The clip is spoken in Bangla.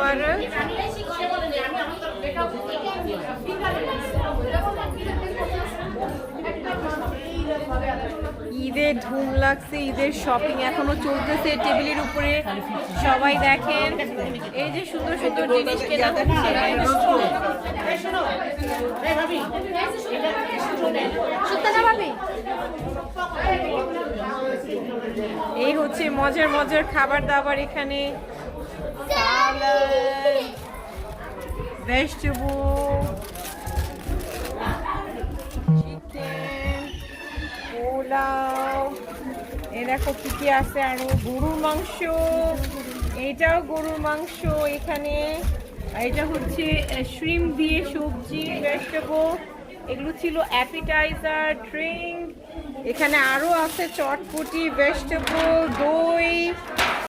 water. ঈদের ধুম লাগছে, ঈদের শপিং এখনো চলতেছে টেবিলের উপরে। সবাই দেখেন এই যে সুন্দর সুন্দর জিনিস কেনা হচ্ছে। এই হচ্ছে মজার মজার খাবার দাবার এখানে, ভেজিটেবল, চিকেন, পোলাও, এই দেখো কি কি আছে আরো, গরুর মাংস, এটাও গরুর মাংস এখানে, এটা হচ্ছে শ্রিম দিয়ে সবজি, ভেজিটেবল, এগুলো ছিল অ্যাপিটাইজার, ড্রিঙ্ক। এখানে আরো আছে চটপটি, ভেজিটেবল, দই,